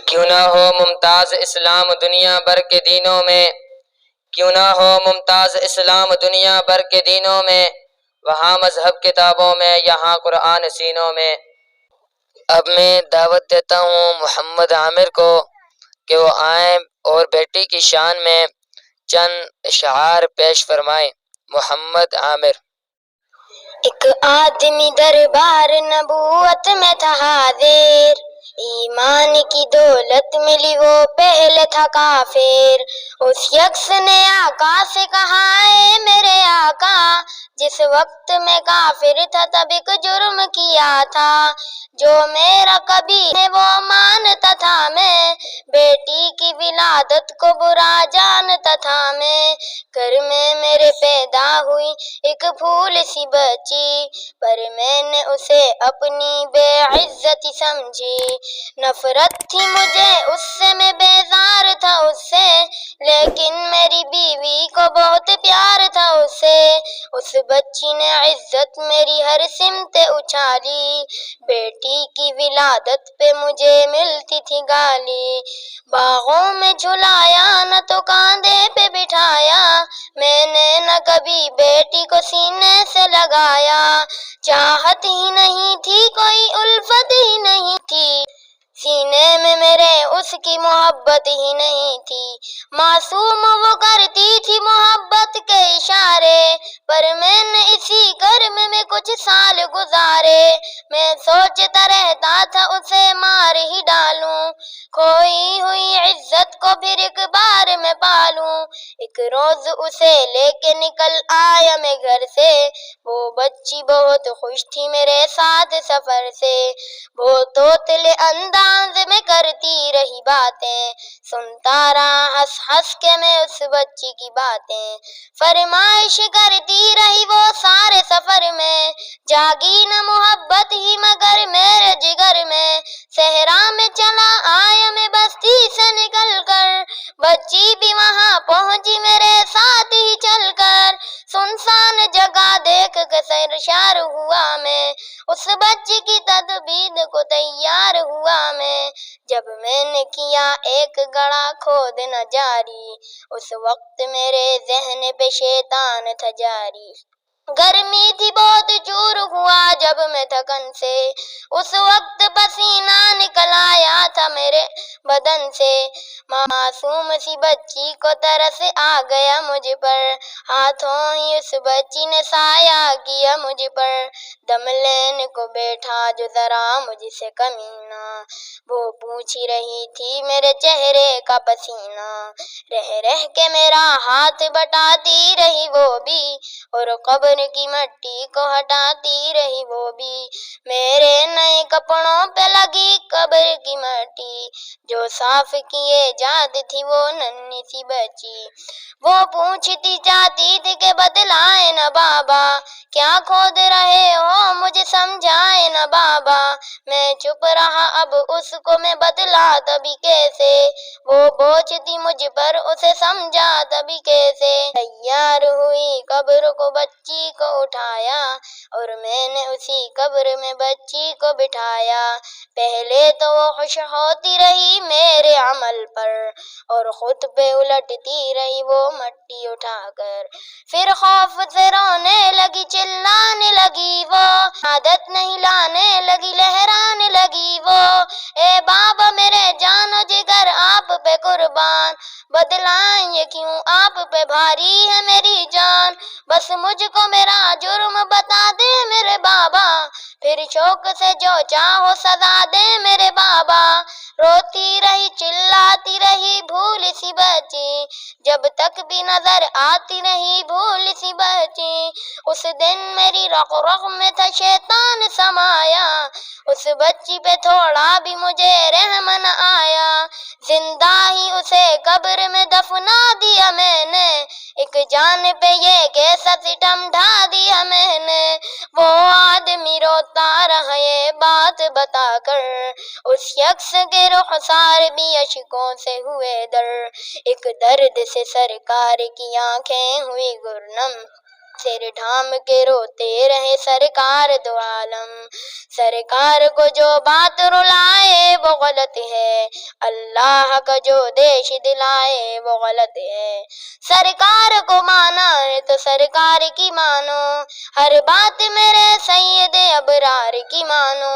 کیوں نہ ہو ممتاز اسلام دنیا بھر کے دینوں میں، کیوں نہ ہو ممتاز اسلام دنیا بھر کے دینوں میں، وہاں مذہب کتابوں میں، یہاں قرآن سینوں میں۔ اب میں دعوت دیتا ہوں محمد عامر کو کہ وہ آئیں اور بیٹی کی شان میں چند اشعار پیش فرمائیں۔ محمد عامر۔ ایک آدمی دربار نبوت میں تھا حاضر، ایمان کی دولت ملی وہ پہلے تھا کافر۔ اس شخص نے آقا سے کہا اے میرے آقا، جس وقت میں کافر تھا تب ایک جرم کیا تھا جو میرا کبھی ہے وہ مانتا تھا میں، بیٹی کی ولادت کو برا جانتا تھا میں۔ گھر میں میرے پیدا ہوئی ایک پھول سی بچی، پر میں نے اسے اپنی بے عزتی سمجھی۔ نفرت تھی مجھے اس سے، میں بیزار تھا اس سے، لیکن میری بیوی کو بہت پیار تھا اس سے۔ اس بچی نے عزت میری ہر سمت اچھالی، بیٹی کی ولادت پہ مجھے ملتی تھی گالی۔ باغوں میں جھلایا نہ تو کاندھے پہ بٹھایا، میں نے نہ کبھی بیٹی کو سینے سے لگایا۔ چاہت ہی نہیں تھی کوئی الفت ہی نہیں تھی، سینے میں میرے اس کی محبت ہی نہیں تھی۔ معصوم وہ کرتی تھی محبت کے اشارے، پر میں نے اسی گھر میں کچھ سال گزارے۔ میں سوچتا رہتا تھا اسے مار ہی ڈالوں، کھوئی ہوئی عزت کو پھر ایک بار میں پالوں۔ ایک روز اسے لے کے نکل آیا میں گھر سے، وہ بچی بہت خوش تھی میرے ساتھ سفر سے۔ وہ توتلے انداز میں کرتی رہی باتیں، سنتا رہا ہنس ہنس کے میں اس بچی کی باتیں۔ فرمائش کرتی رہی وہ سارے سفر میں، جاگی نہ محبت ہی مگر میرے جگر میں۔ صحرا میں چلا آیا میں بستی سے نکل کر، بچی بھی وہاں پہنچی میرے ساتھ ہی چل کر۔ سنسان جگہ دیکھ کے سرشار ہوا میں، اس بچی کی تدبیر کو تیار ہوا میں۔ جب میں نے کیا ایک گڑھا کھودنا جاری، اس وقت میرے ذہن پہ شیطان تھا جاری۔ گرمی تھی بہت چور ہوا جب میں تھکن سے، اس وقت پسینہ نکل آیا تھا میرے بدن سے۔ معصوم سی بچی کو ترس آ گیا مجھ پر، ہاتھوں ہی اس بچی نے سایہ کیا مجھ پر۔ دم لینے کو بیٹھا جو ذرا مجھ سے کمینہ، وہ پوچھ رہی تھی میرے چہرے کا پسینہ۔ رہ رہ کے میرا ہاتھ بٹاتی رہی وہ بھی، اور قبر کی مٹی کو ہٹاتی رہی وہ بھی۔ میرے نئے کپڑوں پہ لگی قبر کی مٹی، جو صاف کیے جاتی تھی وہ ننھی سی بچی۔ وہ پوچھتی جاتی تھی کہ بتلائے نا بابا، کیا کھود رہے ہو مجھے سمجھائے نا بابا۔ میں چپ رہا، اب اس کو میں بتلاتا بھی کیسے، وہ بوجھتی مجھ پر اسے سمجھا تبھی کیسے۔ تیار ہوئی قبر کو بچی کو اٹھایا، اور میں نے اسی قبر میں بچی کو بٹھایا۔ پہلے تو وہ خوش ہوتی رہی میرے عمل پر، اور خود پہ الٹتی رہی وہ مٹی اٹھا کر۔ پھر خوف سے رونے لگی، چلانے لگی وہ، عادت نہیں لانے لگی، لہرانے لگی وہ۔ اے بابا میرے جان و جگر آپ پہ قربان، بتلائیں یہ کیوں آپ پہ بھاری ہے میری جان۔ بس مجھ کو میرا جرم بتا دے میرے بابا، پھر شوق سے جو چاہو سزا دے میرے بابا۔ روتی رہی چلاتی رہی بھول سی بچی، جب تک بھی نظر آتی رہی بھول سی بچی۔ اس دن میری رگ رگ میں تھا شیطان سمایا، اس بچی پہ تھوڑا بھی مجھے رحم نہ آیا۔ زندہ ہی اسے قبر میں دفنا دیا میں نے، ایک جان پہ یہ کیسا ستم ڈھا دیا میں نے۔ وہ آدمی روتا رہا یہ بات بتا کر، اس شخص کے رخسار بھی اشکوں سے ہوئے در۔ ایک درد سے سرکار کی آنکھیں ہوئی گرنم، سر ڈھام کے روتے رہے سرکار دو عالم، سرکار کو جو بات رلائے وہ غلط ہے، اللہ کا جو دیش دلائے وہ غلط ہے۔ سرکار کو مانا ہے تو سرکار کی مانو، ہر بات میرے سید ابرار کی مانو۔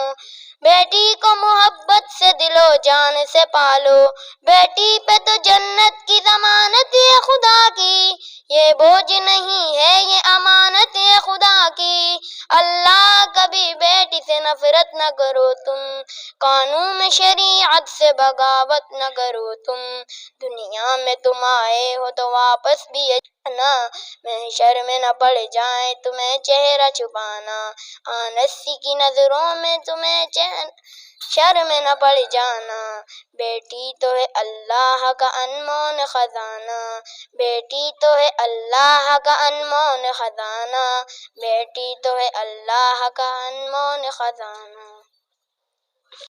بیٹی کو محبت سے دل و جان سے پالو، بیٹی پہ تو جنت کی ضمانت ہے خدا کی، یہ بوجھ نہیں ہے یہ امانت ہے خدا کی۔ اللہ کبھی بیٹی سے نفرت نہ کرو تم، قانون شریعت سے بغاوت نہ کرو تم، دنیا میں تم آئے ہو تو واپس بھی جانا، محشر میں نہ پڑ جائے تمہیں چہرہ چھپانا، آنسی کی نظروں میں تمہیں شر میں نہ پڑ جانا۔ بیٹی تو ہے اللہ کا انمول خزانہ، بیٹی تو ہے اللہ کا انمول خزانہ، بیٹی تو ہے اللہ کا انمول خزانہ۔